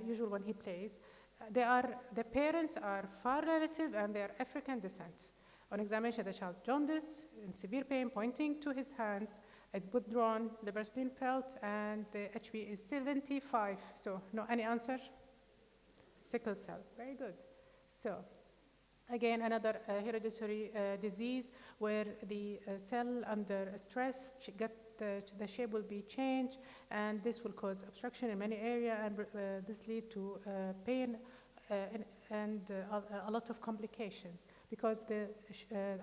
usually when he plays. The parents are far relative and they are African descent. On examination, the child jaundice, in severe pain, pointing to his hands, withdrawn, liver spleen felt, and the HB is 75. So, no, any answer? Sickle cell. Very good. So, again, another hereditary disease where the cell under stress the shape will be changed, and this will cause obstruction in many areas, and this lead to pain and a lot of complications, because the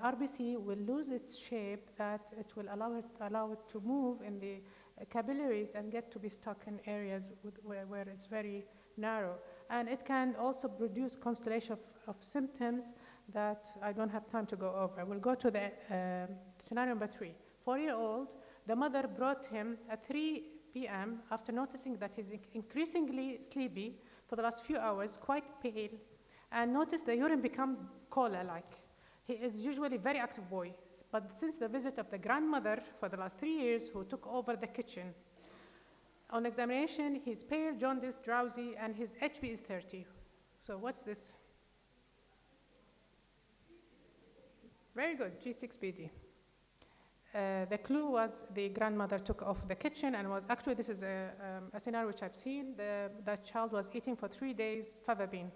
RBC will lose its shape that it will allow it to move in the capillaries and get to be stuck in areas where it's very narrow. And it can also produce constellation of symptoms that I don't have time to go over. We'll go to the scenario number 3. 4-year-old, the mother brought him at 3 p.m. after noticing that he's increasingly sleepy for the last few hours, quite pale, and noticed the urine become cola-like. He is usually a very active boy, but since the visit of the grandmother for the last 3 years who took over the kitchen, on examination, he's pale, jaundiced, drowsy, and his HB is 30. So what's this? Very good, G6PD. The clue was the grandmother took off the kitchen and was actually, this is a scenario which I've seen. The child was eating for 3 days fava bean,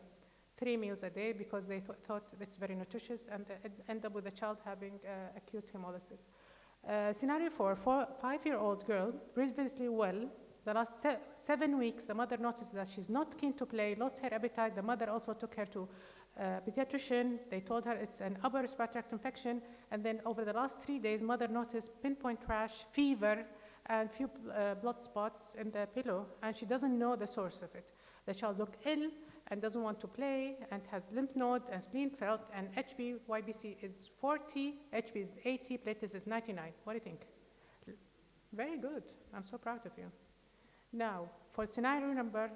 3 meals a day, because they thought it's very nutritious, and it ended up with the child having acute hemolysis. Scenario 4, 5-year-old girl, previously well. The last 7 weeks, the mother noticed that she's not keen to play, lost her appetite. The mother also took her to pediatrician. They told her it's an upper respiratory tract infection. And then over the last 3 days, mother noticed pinpoint rash, fever, and few blood spots in the pillow, and she doesn't know the source of it. The child looked ill and doesn't want to play and has lymph node and spleen felt, and HB, YBC is 40, HB is 80, platelets is 99. What do you think? Very good. I'm so proud of you. Now, for scenario number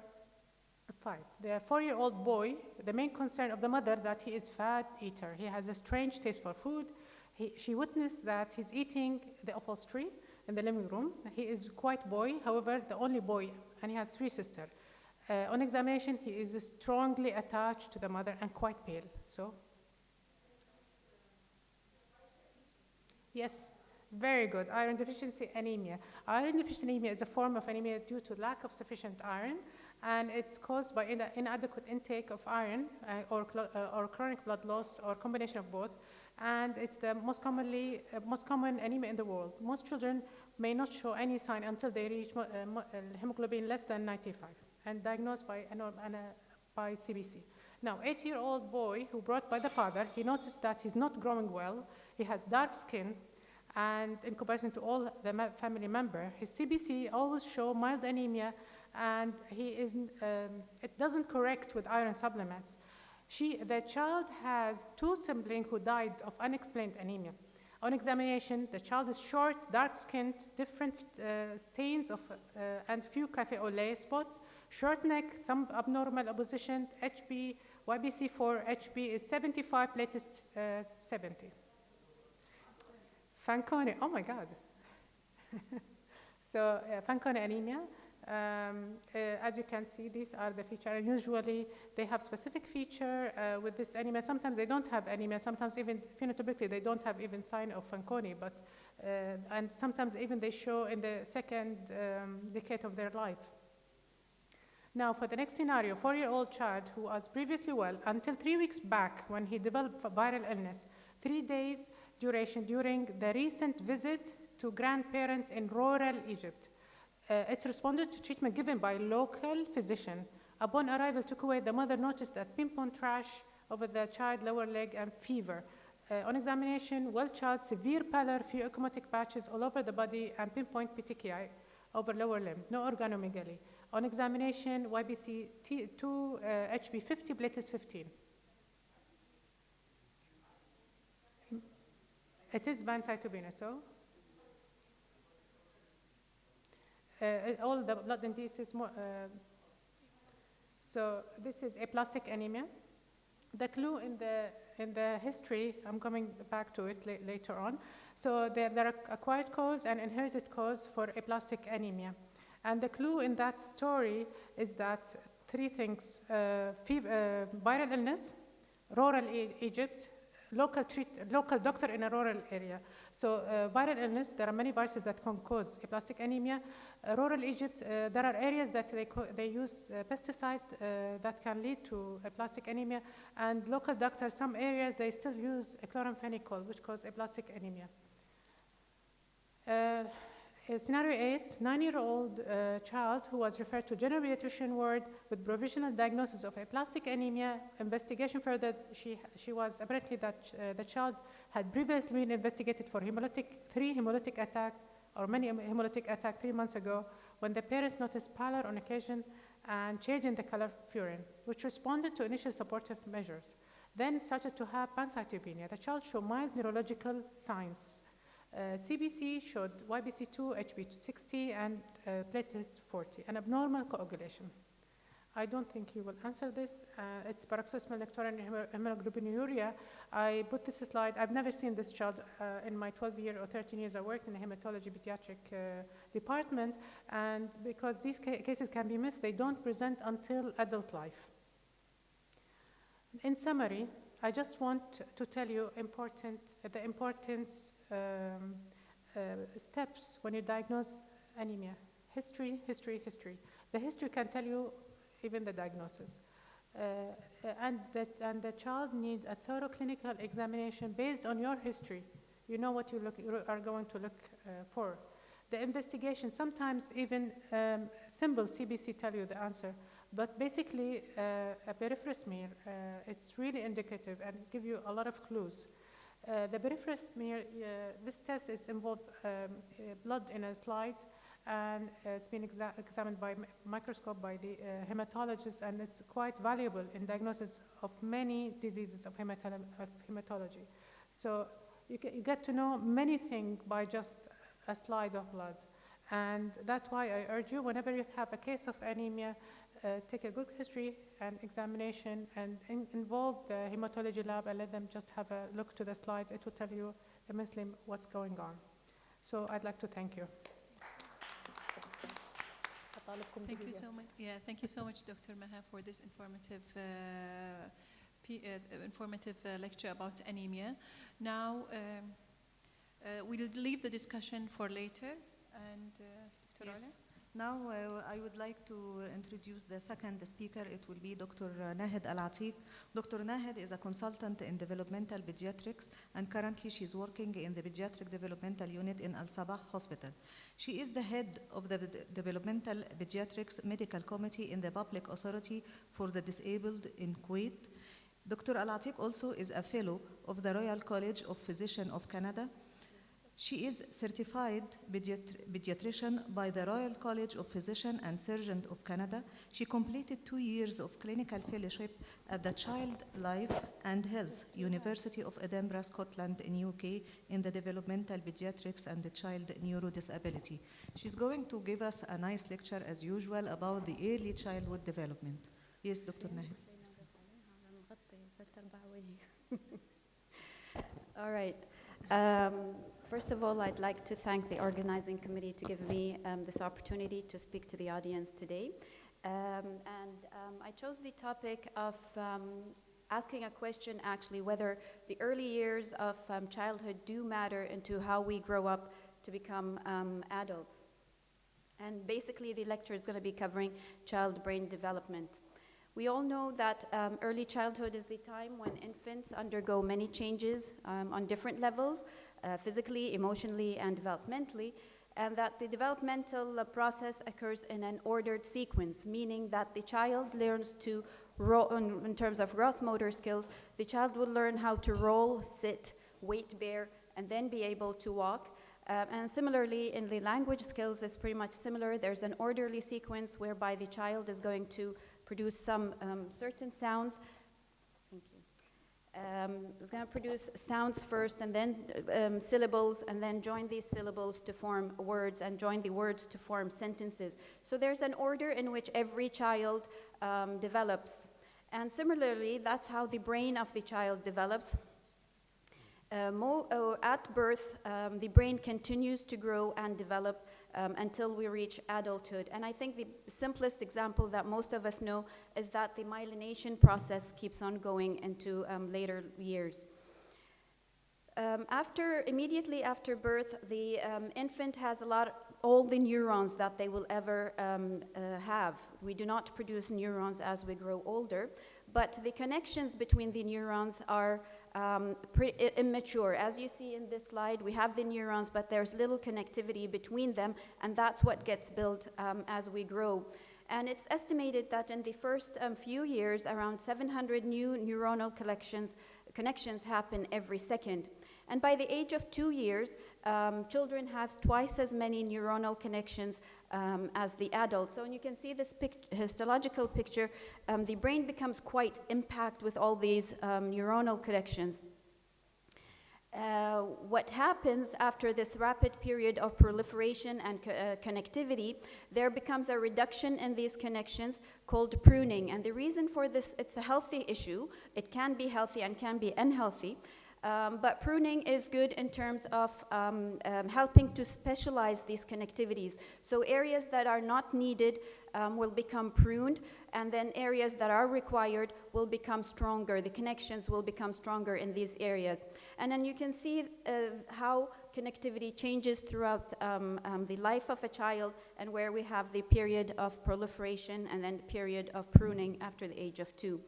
5, the 4-year-old boy, the main concern of the mother that he is fat eater. He has a strange taste for food. She witnessed that he's eating the upholstery in the living room. He is quite boy, however, the only boy, and he has 3 sisters. On examination, he is strongly attached to the mother and quite pale. So, yes. Very good. Iron deficiency anemia. Iron deficiency anemia is a form of anemia due to lack of sufficient iron, and it's caused by inadequate intake of iron or chronic blood loss or combination of both. And it's the most common anemia in the world. Most children may not show any sign until they reach hemoglobin less than 95 and diagnosed by CBC. Now, 8-year-old boy who brought by the father, he noticed that he's not growing well. He has dark skin. And in comparison to all the family member, his CBC always show mild anemia, and it doesn't correct with iron supplements. The child has 2 siblings who died of unexplained anemia. On examination, the child is short, dark-skinned, different stains of, and few cafe au lait spots, short neck, thumb abnormal opposition, HB, YBC4, HB is 75, platelets 70. Fanconi, oh my God. So Fanconi anemia, as you can see, these are the features. And usually they have specific feature with this anemia. Sometimes they don't have anemia. Sometimes even phenotypically they don't have even sign of Fanconi. But and sometimes even they show in the second decade of their life. Now for the next scenario, 4-year-old child who was previously well until 3 weeks back when he developed viral illness, 3 days duration during the recent visit to grandparents in rural Egypt. It's responded to treatment given by local physician. Upon arrival to Kuwait, the mother noticed that pinpoint rash over the child lower leg and fever. On examination, well child, severe pallor, few ecchymotic patches all over the body, and pinpoint petechiae over lower limb, no organomegaly. On examination, YBC 2, HB 50, platelets 15. It is pancytopenia, so all the blood in this is more. So this is aplastic anemia. The clue in the history, I'm coming back to it later on. So there are acquired cause and inherited cause for aplastic anemia. And the clue in that story is that three things: viral illness, rural Egypt, local doctor in a rural area. So viral illness, there are many viruses that can cause aplastic anemia. Rural Egypt, there are areas that they use pesticide that can lead to aplastic anemia. And local doctors, some areas, they still use chloramphenicol, which cause aplastic anemia. Scenario 8, 9-year-old child who was referred to general pediatrician ward with provisional diagnosis of aplastic anemia. Investigation further, she was apparently that the child had previously been investigated for three hemolytic attacks or many hemolytic attacks 3 months ago, when the parents noticed pallor on occasion and change in the color of urine, which responded to initial supportive measures. Then started to have pancytopenia. The child showed mild neurological signs. CBC showed YBC2, HB60, and platelets 40, and abnormal coagulation. I don't think you will answer this. It's paroxysmal nocturnal hemoglobinuria. I put this slide. I've never seen this child in my 12 years or 13 years I worked in the hematology pediatric department, and because these cases can be missed, they don't present until adult life. In summary, I just want to tell you the importance steps when you diagnose anemia. History. The history can tell you even the diagnosis. And the child needs a thorough clinical examination based on your history. You know what you are going to look for. The investigation, sometimes even simple CBC tell you the answer, but basically a peripheral smear, it's really indicative and give you a lot of clues. The peripheral smear, this test is involved blood in a slide, and it's been examined by microscope by the hematologist, and it's quite valuable in diagnosis of many diseases of hematology. So you get to know many things by just a slide of blood. And that's why I urge you, whenever you have a case of anemia, take a good history and examination and involve the hematology lab and let them just have a look to the slide. It will tell you immensely what's going on. So I'd like to thank you. Thank you so much. Yeah, thank you so much, Dr. Maha, for this informative lecture about anemia. Now, we'll leave the discussion for later. And Dr. Yes. Ola? Now I would like to introduce the second speaker. It will be Dr. Nahid Al-Atiq. Dr. Nahid is a consultant in developmental pediatrics, and currently she's working in the pediatric developmental unit in Al-Sabah Hospital. She is the head of the developmental pediatrics medical committee in the Public Authority for the Disabled in Kuwait. Dr. Al-Atiq also is a fellow of the Royal College of Physicians of Canada. She is certified pediatrician by the Royal College of Physicians and Surgeons of Canada. She completed 2 years of clinical fellowship at the Child Life and Health University of Edinburgh, Scotland in UK in the developmental pediatrics and the child neurodisability. She's going to give us a nice lecture as usual about the early childhood development. Yes, Dr. Nahid. All right. First of all, I'd like to thank the organizing committee to give me this opportunity to speak to the audience today. I chose the topic of asking a question, actually, whether the early years of childhood do matter into how we grow up to become adults. And basically, the lecture is going to be covering child brain development. We all know that early childhood is the time when infants undergo many changes on different levels, physically, emotionally, and developmentally, and that the developmental process occurs in an ordered sequence, meaning that the child learns to roll, in terms of gross motor skills, the child will learn how to roll, sit, weight bear, and then be able to walk. And similarly, in the language skills, it's pretty much similar. There's an orderly sequence whereby the child is going to produce some certain sounds. Thank you. It's going to produce sounds first, and then syllables, and then join these syllables to form words, and join the words to form sentences. So there's an order in which every child develops. And similarly, that's how the brain of the child develops. At birth, the brain continues to grow and develop until we reach adulthood. And I think the simplest example that most of us know is that the myelination process keeps on going into later years. Immediately after birth, the infant has all the neurons that they will ever have. We do not produce neurons as we grow older, but the connections between the neurons are immature. As you see in this slide, we have the neurons, but there's little connectivity between them, and that's what gets built as we grow. And it's estimated that in the first few years, around 700 new neuronal connections happen every second. And by the age of 2 years, children have twice as many neuronal connections as the adults. So when you can see this histological picture, the brain becomes quite impacted with all these neuronal connections. What happens after this rapid period of proliferation and connectivity, there becomes a reduction in these connections called pruning. And the reason for this, it's a healthy issue. It can be healthy and can be unhealthy. But pruning is good in terms of helping to specialize these connectivities. So areas that are not needed will become pruned, and then areas that are required will become stronger. The connections will become stronger in these areas. And then you can see how connectivity changes throughout the life of a child, and where we have the period of proliferation and then the period of pruning after the age of 2.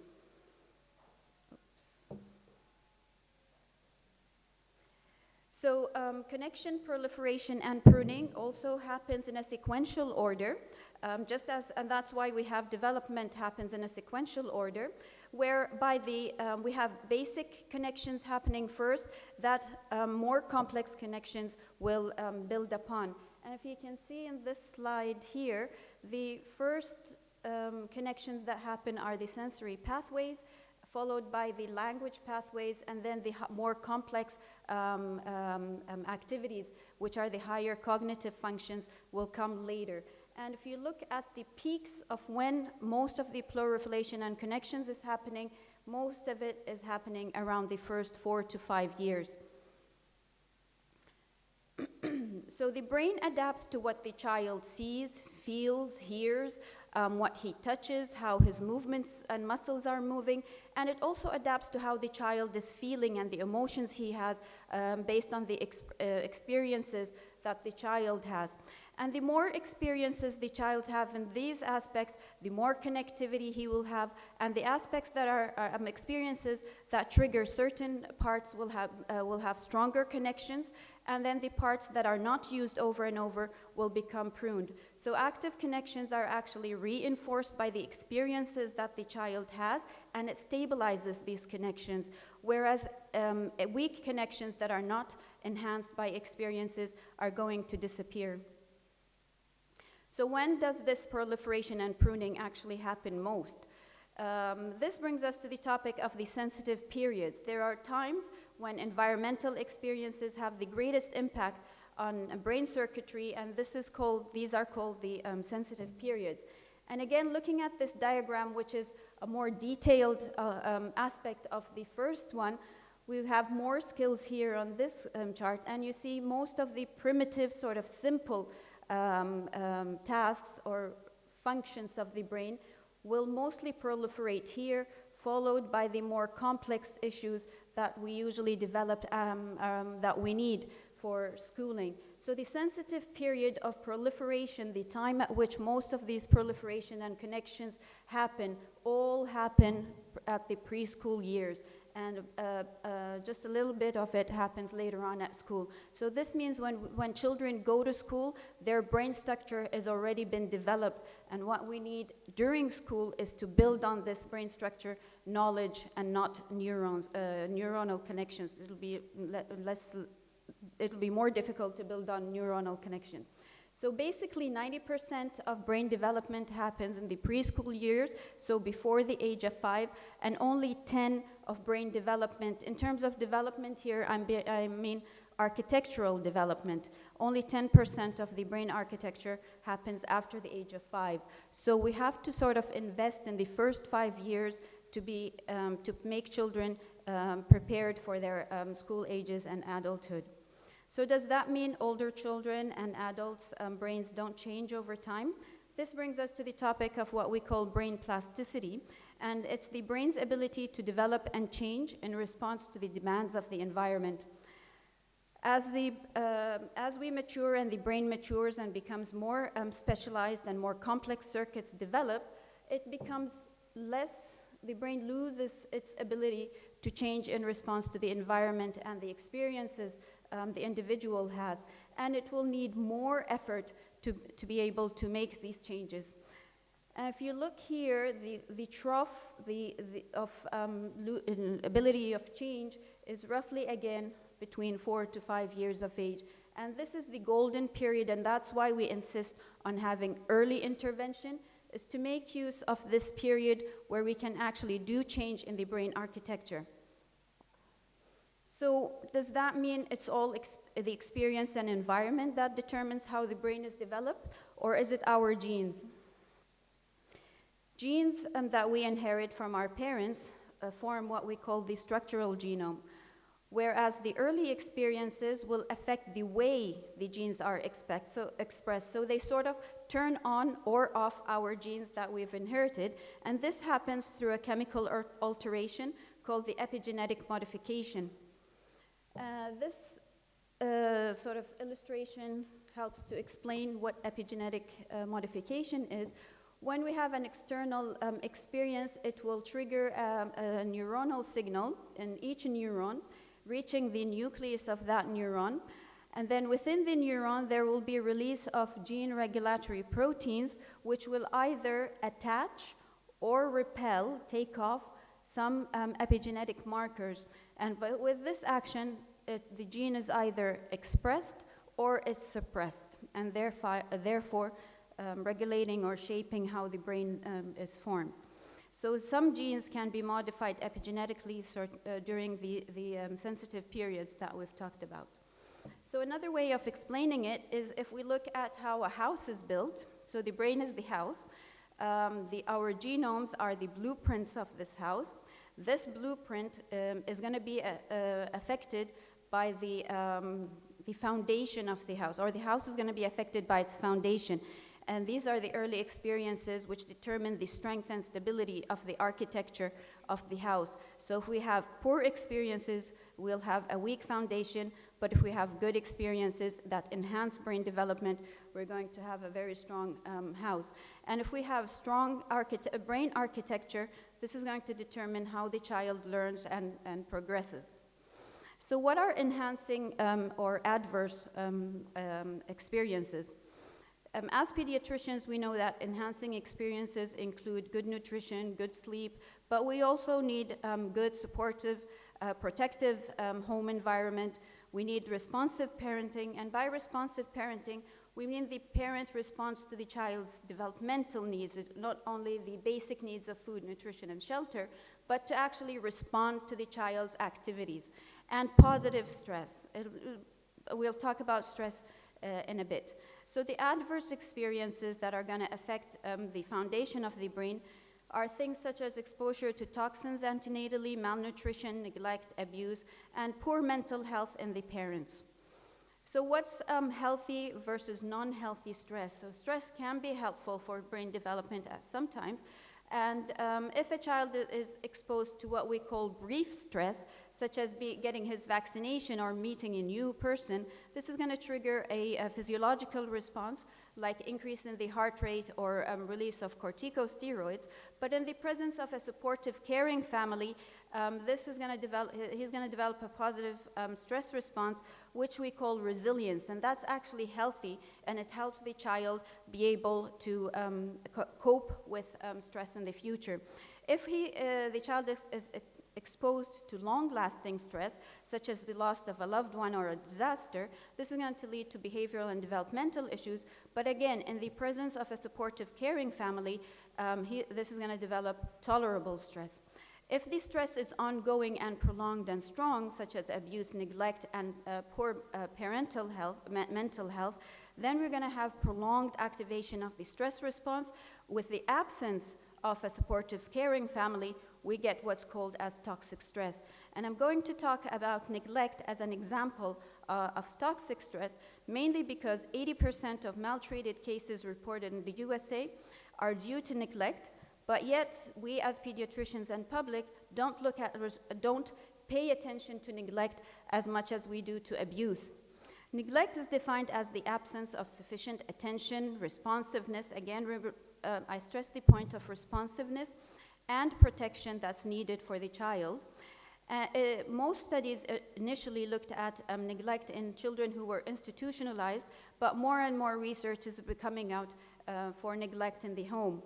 So connection, proliferation, and pruning also happens in a sequential order, and that's why we have development happens in a sequential order, whereby we have basic connections happening first that more complex connections will build upon. And if you can see in this slide here, the first connections that happen are the sensory pathways, followed by the language pathways, and then the more complex activities, which are the higher cognitive functions, will come later. And if you look at the peaks of when most of the proliferation and connections is happening, most of it is happening around the first 4 to 5 years. So the brain adapts to what the child sees, feels, hears, what he touches, how his movements and muscles are moving, and it also adapts to how the child is feeling and the emotions he has based on the experiences that the child has. And the more experiences the child have in these aspects, the more connectivity he will have, and the aspects that are experiences that trigger certain parts will have stronger connections, and then the parts that are not used over and over will become pruned. So active connections are actually reinforced by the experiences that the child has, and it stabilizes these connections, whereas weak connections that are not enhanced by experiences are going to disappear. So when does this proliferation and pruning actually happen most? This brings us to the topic of the sensitive periods. There are times when environmental experiences have the greatest impact on brain circuitry, and these are called the sensitive periods. And again, looking at this diagram, which is a more detailed aspect of the first one, we have more skills here on this chart, and you see most of the primitive, sort of simple tasks or functions of the brain will mostly proliferate here, followed by the more complex issues that we usually develop, that we need for schooling. So the sensitive period of proliferation, the time at which most of these proliferation and connections happen, all happen at the preschool years. And just a little bit of it happens later on at school. So this means when children go to school, their brain structure has already been developed, and what we need during school is to build on this brain structure knowledge and not neuronal connections. It'll be more difficult to build on neuronal connection. So basically 90% of brain development happens in the preschool years, so before the age of 5, and only 10 of brain development. In terms of development here, I mean architectural development. Only 10% of the brain architecture happens after the age of 5. So we have to sort of invest in the first 5 years to make children prepared for their school ages and adulthood. So does that mean older children and adults' brains don't change over time? This brings us to the topic of what we call brain plasticity, and it's the brain's ability to develop and change in response to the demands of the environment. As we mature and the brain matures and becomes more specialized and more complex circuits develop, it becomes less, the brain loses its ability to change in response to the environment and the experiences the individual has, and it will need more effort to be able to make these changes. If you look here, the trough of ability of change is roughly, again, between 4 to 5 years of age. And this is the golden period, and that's why we insist on having early intervention, is to make use of this period where we can actually do change in the brain architecture. So does that mean it's all the experience and environment that determines how the brain is developed, or is it our genes? Genes that we inherit from our parents form what we call the structural genome, whereas the early experiences will affect the way the genes are expressed. So they sort of turn on or off our genes that we've inherited, and this happens through a chemical alteration called the epigenetic modification. This sort of illustration helps to explain what epigenetic modification is. When we have an external experience, it will trigger a neuronal signal in each neuron, reaching the nucleus of that neuron. And then within the neuron, there will be a release of gene regulatory proteins, which will either attach or repel, take off some epigenetic markers. But with this action, the gene is either expressed or it's suppressed, and therefore regulating or shaping how the brain is formed. So some genes can be modified epigenetically during the sensitive periods that we've talked about. So another way of explaining it is if we look at how a house is built. So the brain is the house. Our genomes are the blueprints of this house. This blueprint is going to be affected by the foundation of the house, or the house is going to be affected by its foundation. And these are the early experiences which determine the strength and stability of the architecture of the house. So if we have poor experiences, we'll have a weak foundation, but if we have good experiences that enhance brain development, we're going to have a very strong house. And if we have strong brain architecture, this is going to determine how the child learns and progresses. So what are enhancing or adverse experiences? As pediatricians, we know that enhancing experiences include good nutrition, good sleep, but we also need good supportive, protective home environment. We need responsive parenting, and by responsive parenting, we mean the parent responds to the child's developmental needs, not only the basic needs of food, nutrition, and shelter, but to actually respond to the child's activities. And positive stress. We'll talk about stress in a bit. So the adverse experiences that are going to affect the foundation of the brain are things such as exposure to toxins antenatally, malnutrition, neglect, abuse, and poor mental health in the parents. So what's healthy versus non-healthy stress? So stress can be helpful for brain development sometimes. And if a child is exposed to what we call brief stress, such as getting his vaccination or meeting a new person, this is going to trigger a physiological response, like increase in the heart rate or release of corticosteroids. But in the presence of a supportive, caring family, he's going to develop a positive stress response, which we call resilience. And that's actually healthy, and it helps the child be able to cope with stress in the future. If the child is exposed to long-lasting stress, such as the loss of a loved one or a disaster, this is going to lead to behavioral and developmental issues. But again, in the presence of a supportive, caring family, this is going to develop tolerable stress. If the stress is ongoing and prolonged and strong, such as abuse, neglect, and poor parental health, mental health, then we're going to have prolonged activation of the stress response. With the absence of a supportive, caring family, we get what's called as toxic stress. And I'm going to talk about neglect as an example of toxic stress, mainly because 80% of maltreated cases reported in the USA are due to neglect, but yet we as pediatricians and public don't pay attention to neglect as much as we do to abuse. Neglect is defined as the absence of sufficient attention, responsiveness, again, I stress the point of responsiveness, and protection that's needed for the child. Most studies initially looked at neglect in children who were institutionalized, but more and more research is coming out for neglect in the home.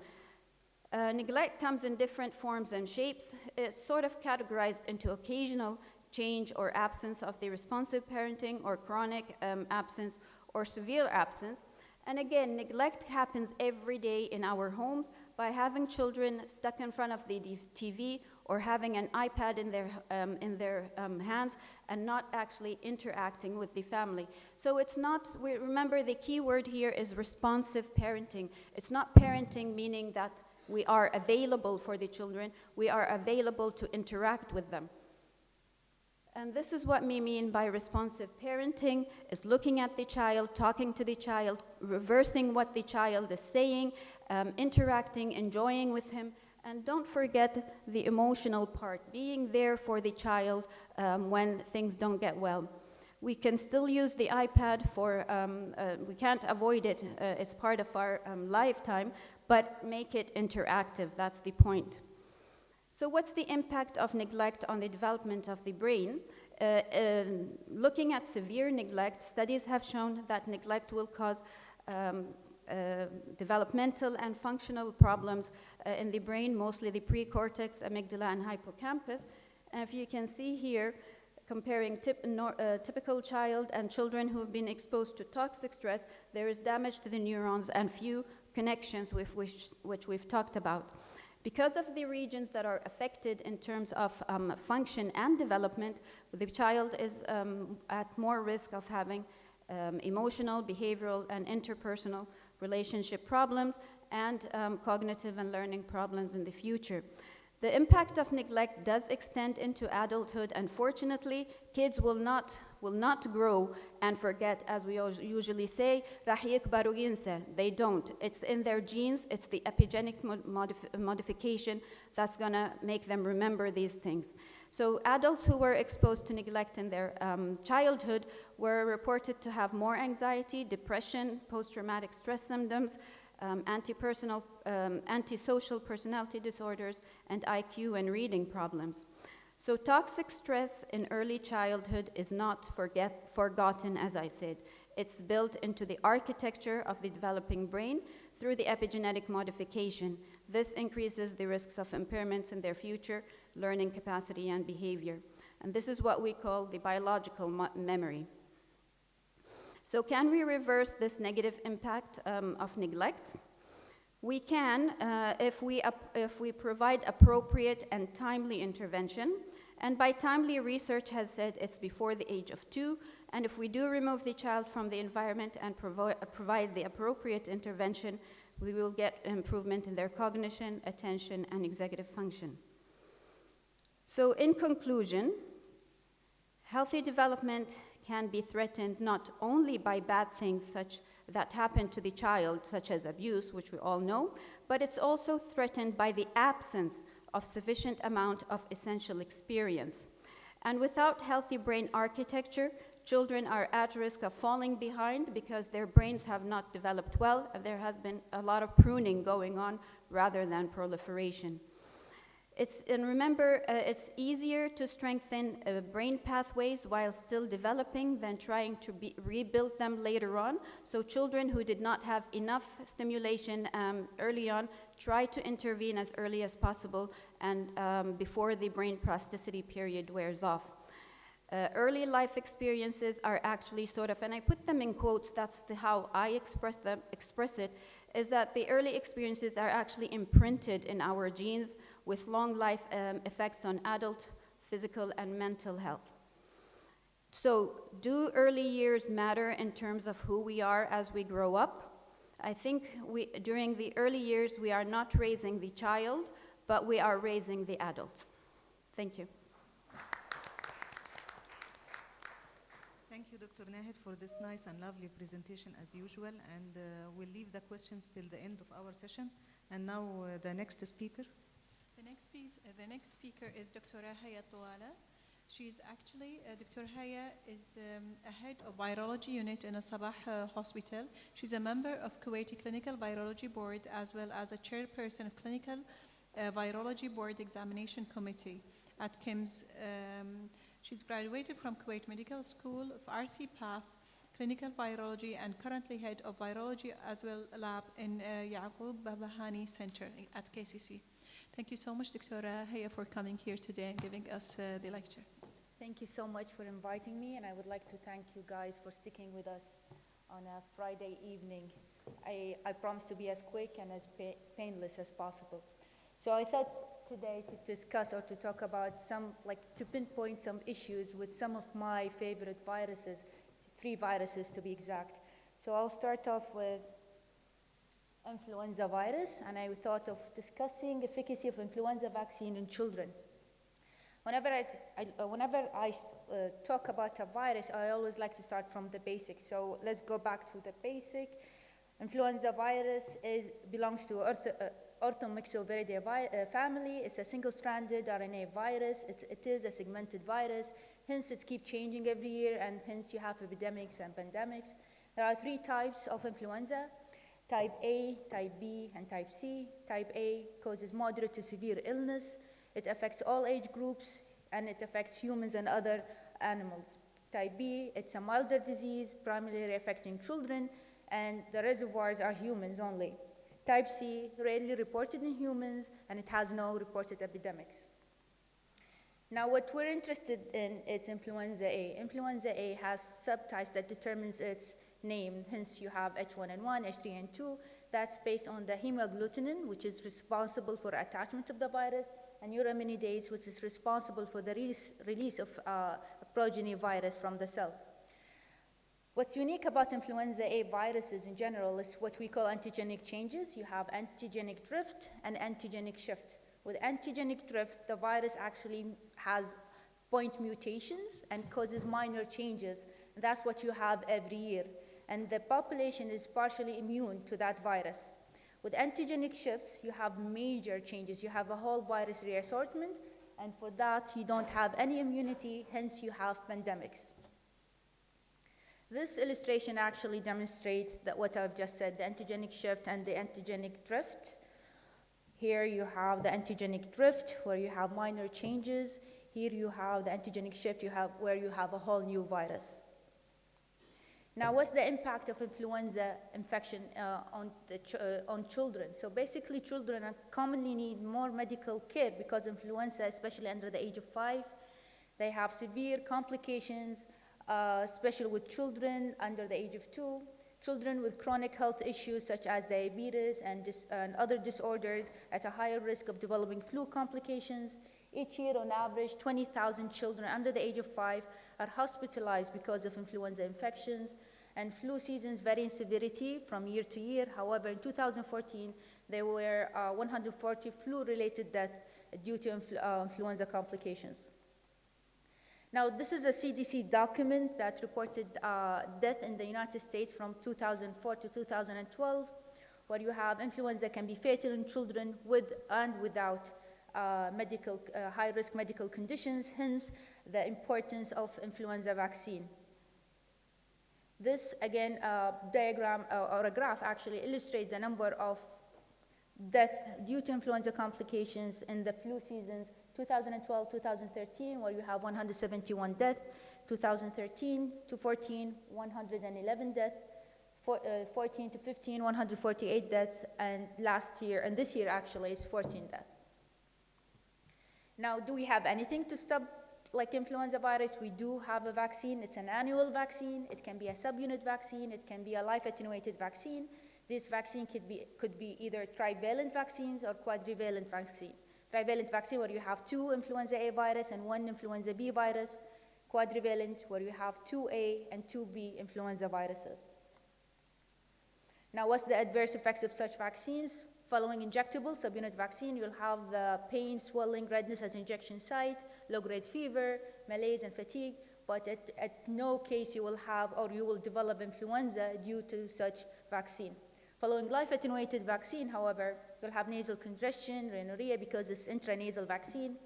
Neglect comes in different forms and shapes. It's sort of categorized into occasional change or absence of the responsive parenting, or chronic absence, or severe absence. And again, neglect happens every day in our homes by having children stuck in front of the TV or having an iPad in their hands and not actually interacting with the family. So it's not, remember the key word here is responsive parenting. It's not parenting meaning that we are available for the children, we are available to interact with them. And this is what we mean by responsive parenting, is looking at the child, talking to the child, reversing what the child is saying, interacting, enjoying with him, and don't forget the emotional part, being there for the child when things don't get well. We can still use the iPad for, we can't avoid it, it's part of our lifetime, but make it interactive, that's the point. So what's the impact of neglect on the development of the brain? Looking at severe neglect, studies have shown that neglect will cause developmental and functional problems in the brain, mostly the precortex, amygdala, and hippocampus. And if you can see here, comparing typical child and children who have been exposed to toxic stress, there is damage to the neurons and few connections with which we've talked about. Because of the regions that are affected in terms of function and development, the child is at more risk of having emotional, behavioral, and interpersonal relationship problems and cognitive and learning problems in the future. The impact of neglect does extend into adulthood. Unfortunately, kids will not grow and forget, as we usually say, رح يكبر وينسى. They don't. It's in their genes. It's the epigenetic modification that's going to make them remember these things. So adults who were exposed to neglect in their childhood were reported to have more anxiety, depression, post-traumatic stress symptoms, antisocial personality disorders, and IQ and reading problems. So toxic stress in early childhood is not forgotten, as I said. It's built into the architecture of the developing brain through the epigenetic modification. This increases the risks of impairments in their future learning capacity and behavior. And this is what we call the biological memory. So can we reverse this negative impact of neglect? We can if we provide appropriate and timely intervention. And by timely, research has said it's before the age of 2. And if we do remove the child from the environment and provide the appropriate intervention, we will get improvement in their cognition, attention, and executive function. So in conclusion, healthy development can be threatened not only by bad things that happen to the child, such as abuse, which we all know, but it's also threatened by the absence of sufficient amount of essential experience. And without healthy brain architecture, children are at risk of falling behind because their brains have not developed well, and there has been a lot of pruning going on rather than proliferation. And remember, it's easier to strengthen brain pathways while still developing than trying to rebuild them later on. So children who did not have enough stimulation early on, try to intervene as early as possible and before the brain plasticity period wears off. Early life experiences are actually sort of, and I put them in quotes, that's how I express it, is that the early experiences are actually imprinted in our genes with long life effects on adult, physical, and mental health. So do early years matter in terms of who we are as we grow up? I think during the early years, we are not raising the child, but we are raising the adults. Thank you. Thank you, Dr. Nahed, for this nice and lovely presentation as usual. And we'll leave the questions till the end of our session. And now the next speaker. The next speaker is Dr. Haya Touala. She's actually, Dr. Haya is a head of virology unit in a Sabah hospital. She's a member of Kuwaiti Clinical Virology Board as well as a chairperson of Clinical Virology Board Examination Committee at KIMS. She's graduated from Kuwait Medical School of RC Path, Clinical Virology, and currently head of Virology as well lab in Yaqub Babahani Center at KCC. Thank you so much, Dr. Haya, for coming here today and giving us the lecture. Thank you so much for inviting me, and I would like to thank you guys for sticking with us on a Friday evening. I promise to be as quick and as painless as possible. So I thought today to discuss or to talk about to pinpoint some issues with some of my favorite viruses, 3 viruses to be exact. So I'll start off with influenza virus, and I thought of discussing efficacy of influenza vaccine in children. Whenever I talk about a virus, I always like to start from the basics. So let's go back to the basic. Influenza virus belongs to Orthomyxoviridae family. It's a single-stranded RNA virus. It is a segmented virus. Hence, it keeps changing every year, and hence you have epidemics and pandemics. There are 3 types of influenza: Type A, Type B, and Type C. Type A causes moderate to severe illness. It affects all age groups, and it affects humans and other animals. Type B, it's a milder disease, primarily affecting children, and the reservoirs are humans only. Type C, rarely reported in humans, and it has no reported epidemics. Now, what we're interested in is influenza A. Influenza A has subtypes that determines its name. Hence, you have H1N1, H3N2. That's based on the hemagglutinin, which is responsible for attachment of the virus, and neuraminidase, which is responsible for the release of a progeny virus from the cell. What's unique about influenza A viruses in general is what we call antigenic changes. You have antigenic drift and antigenic shift. With antigenic drift, the virus actually has point mutations and causes minor changes. And that's what you have every year. And the population is partially immune to that virus. With antigenic shifts, you have major changes. You have a whole virus reassortment, and for that, you don't have any immunity, hence you have pandemics. This illustration actually demonstrates that what I've just said, the antigenic shift and the antigenic drift. Here you have the antigenic drift, where you have minor changes. Here you have the antigenic shift, where you have a whole new virus. Now, what's the impact of influenza infection on children? So basically, children commonly need more medical care because influenza, especially under the age of 5, they have severe complications, especially with children under the age of 2. Children with chronic health issues such as diabetes and other disorders at a higher risk of developing flu complications. Each year, on average, 20,000 children under the age of 5 are hospitalized because of influenza infections, and flu seasons vary in severity from year to year. However, in 2014, there were 140 flu-related deaths due to influenza complications. Now, this is a CDC document that reported death in the United States from 2004 to 2012, where you have influenza can be fatal in children with and without high-risk medical conditions, hence the importance of influenza vaccine. This, again, diagram or a graph actually illustrates the number of deaths due to influenza complications in the flu seasons 2012-2013, where you have 171 deaths, 2013 to 14, 111 deaths, 14 to 15, 148 deaths, and last year, and this year actually, is 14 deaths. Now, do we have anything to stop like influenza virus? We do have a vaccine. It's an annual vaccine. It can be a subunit vaccine. It can be a live attenuated vaccine. This vaccine could be either trivalent vaccines or quadrivalent vaccine. Trivalent vaccine, where you have 2 influenza A virus and 1 influenza B virus. Quadrivalent, where you have 2A and 2B influenza viruses. Now, what's the adverse effects of such vaccines? Following injectable subunit vaccine, you'll have the pain, swelling, redness as injection site, low-grade fever, malaise, and fatigue. but at no case you will have or you will develop influenza due to such vaccine. Following life-attenuated vaccine, however, you'll have nasal congestion, rhinorrhea because it's intranasal vaccine.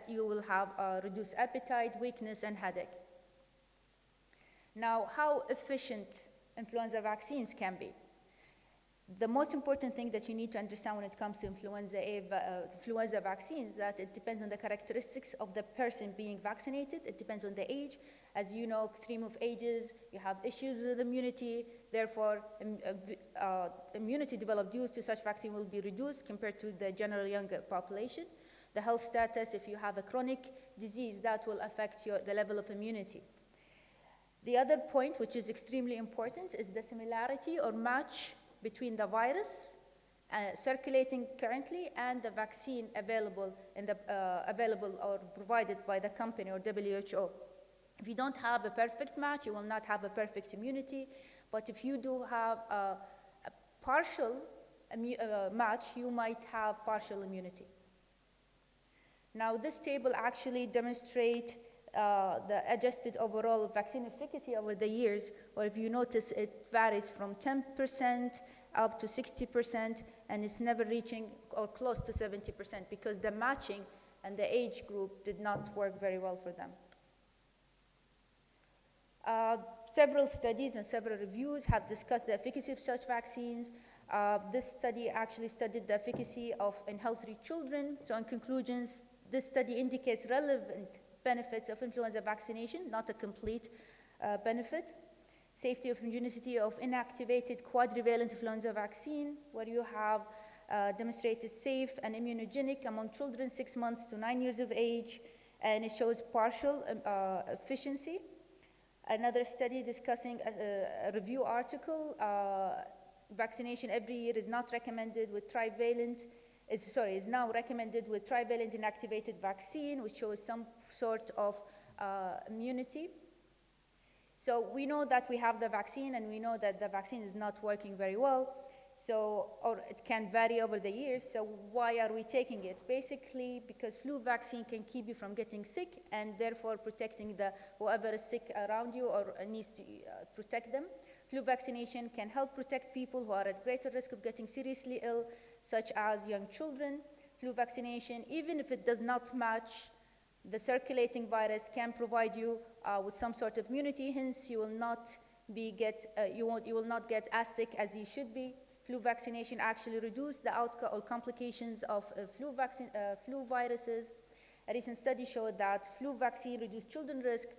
You will have reduced appetite, weakness, and headache. Now, how efficient influenza vaccines can be. The most important thing that you need to understand when it comes to influenza vaccines is that it depends on the characteristics of the person being vaccinated. It depends on the age. As you know, extreme of ages, you have issues with immunity. Therefore, immunity developed due to such vaccine will be reduced compared to the general younger population. The health status, if you have a chronic disease, that will affect the level of immunity. The other point, which is extremely important, is the similarity or match between the virus circulating currently and the vaccine available or provided by the company or WHO. If you don't have a perfect match, you will not have a perfect immunity. But if you do have a partial match, you might have partial immunity. Now, this table actually demonstrates the adjusted overall vaccine efficacy over the years, or if you notice, it varies from 10% up to 60%, and it's never reaching or close to 70% because the matching and the age group did not work very well for them. Several studies and several reviews have discussed the efficacy of such vaccines. This study actually studied the efficacy in healthy children. So in conclusions, this study indicates relevant benefits of influenza vaccination, not a complete benefit. Safety of immunogenicity of inactivated quadrivalent influenza vaccine, where you have demonstrated safe and immunogenic among children 6 months to 9 years of age, and it shows partial efficiency. Another study discussing a review article, vaccination every year is not recommended with trivalent, is now recommended with trivalent inactivated vaccine, which shows some sort of immunity. So we know that we have the vaccine, and we know that the vaccine is not working very well, or it can vary over the years. So why are we taking it? Basically, because flu vaccine can keep you from getting sick, and therefore protecting whoever is sick around you or needs to protect them. Flu vaccination can help protect people who are at greater risk of getting seriously ill, such as young children. Flu vaccination, even if it does not match the circulating virus, can provide you with some sort of immunity. Hence, you will not get as sick as you should be. Flu vaccination actually reduced the outcome or complications of flu viruses. A recent study showed that flu vaccine reduced children's risk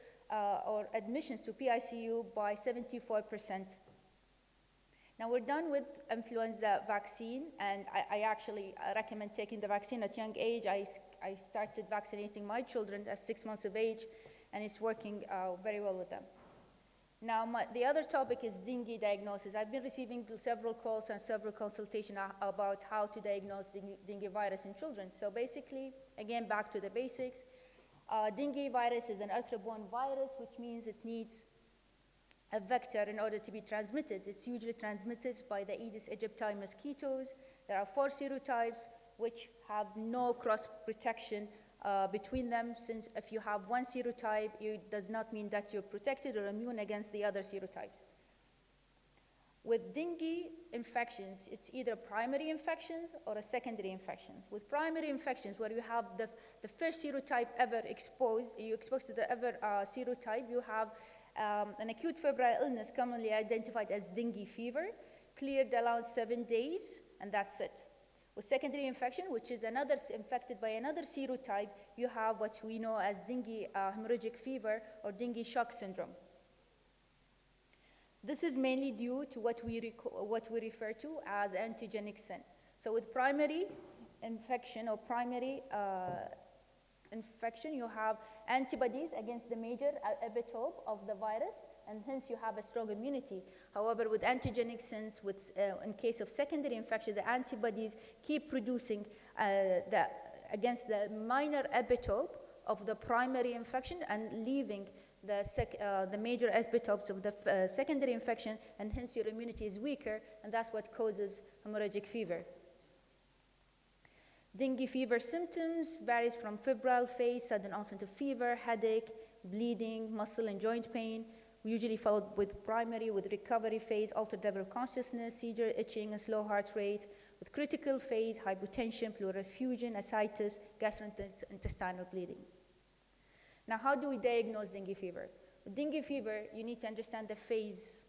or admissions to PICU by 74%. Now we're done with influenza vaccine, and I actually recommend taking the vaccine at young age. I started vaccinating my children at 6 months of age, and it's working very well with them. Now the other topic is dengue diagnosis. I've been receiving several calls and several consultations about how to diagnose dengue virus in children. So basically, again, back to the basics. Dengue virus is an earthborne virus, which means it needs a vector in order to be transmitted. It's usually transmitted by the Aedes aegypti mosquitoes. There are 4 serotypes which have no cross protection between them, since if you have one serotype, it does not mean that you're protected or immune against the other serotypes. With dengue infections, it's either primary infections or a secondary infections. With primary infections, where you have the first serotype ever exposed, you exposed to the ever serotype, you have an acute febrile illness commonly identified as dengue fever, cleared around 7 days, and that's it. With secondary infection, which is infected by another serotype, you have what we know as dengue hemorrhagic fever or dengue shock syndrome. This is mainly due to what we refer to as antigenic sin. So with primary infection or primary infection, you have antibodies against the major epitope of the virus, and hence you have a strong immunity. However, with antigenic sins, in case of secondary infection, the antibodies keep producing against the minor epitope of the primary infection and leaving the major epitopes of the secondary infection, and hence your immunity is weaker, and that's what causes hemorrhagic fever. Dengue fever symptoms varies from febrile phase, sudden onset of fever, headache, bleeding, muscle and joint pain, usually followed with primary, with recovery phase, altered level of consciousness, seizure, itching, and slow heart rate, with critical phase, hypotension, pleural effusion, ascites, gastrointestinal bleeding. Now, how do we diagnose dengue fever? With dengue fever, you need to understand the phase,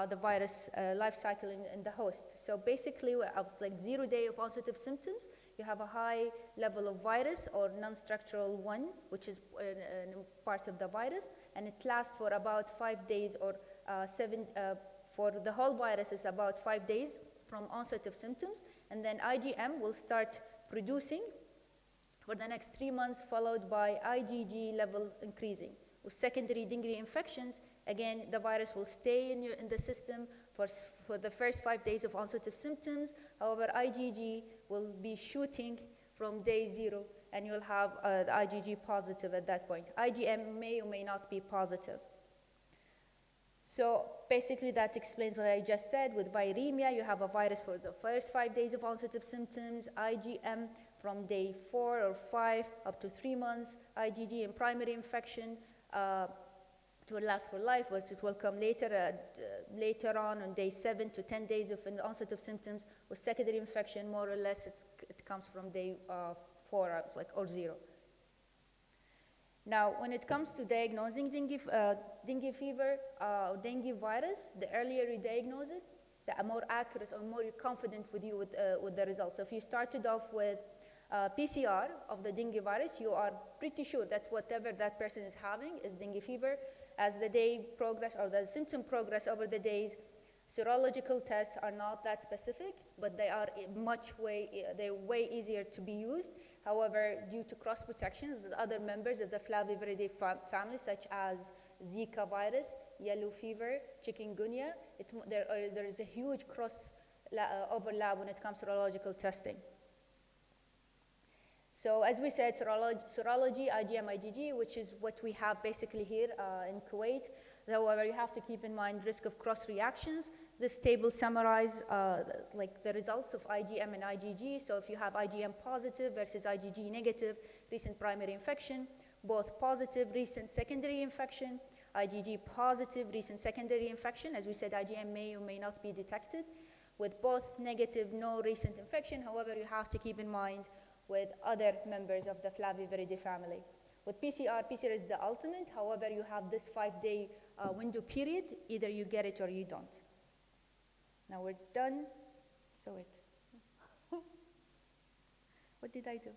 the virus life cycle in the host. So basically, it's like 0 day of onset of symptoms. You have a high level of virus or non-structural one, which is part of the virus, and it lasts for about 5 days or for the whole virus is about 5 days from onset of symptoms, and then IgM will start producing for the next 3 months, followed by IgG level increasing. With secondary dengue infections, again, the virus will stay in the system for the first 5 days of onset of symptoms. However, IgG will be shooting from day 0, and you'll have the IgG positive at that point. IgM may or may not be positive. So basically, that explains what I just said. With viremia, you have a virus for the first 5 days of onset of symptoms, IgM from day 4 or 5 up to 3 months, IgG in primary infection, it will last for life, but it will come later on day 7 to 10 days of an onset of symptoms. With secondary infection, more or less, it comes from day 4, or 0. Now, when it comes to diagnosing dengue fever, dengue virus, the earlier you diagnose it, the more accurate or more you're confident with the results. So if you started off with PCR of the dengue virus, you are pretty sure that whatever that person is having is dengue fever. As the day progress or the symptom progress over the days, serological tests are not that specific, but they are they're way easier to be used. However, due to cross protections with other members of the Flaviviridae family, such as Zika virus, yellow fever, chikungunya, there is a huge cross overlap when it comes to serological testing. So as we said, serology, IgM, IgG, which is what we have basically here in Kuwait. However, you have to keep in mind risk of cross reactions. This table summarizes the results of IgM and IgG. So if you have IgM positive versus IgG negative, recent primary infection, both positive, recent secondary infection, IgG positive, recent secondary infection. As we said, IgM may or may not be detected. With both negative, no recent infection. However, you have to keep in mind with other members of the Flaviviridae family. With PCR is the ultimate. However, you have this 5-day window period. Either you get it or you don't. Now we're done. So what did I do?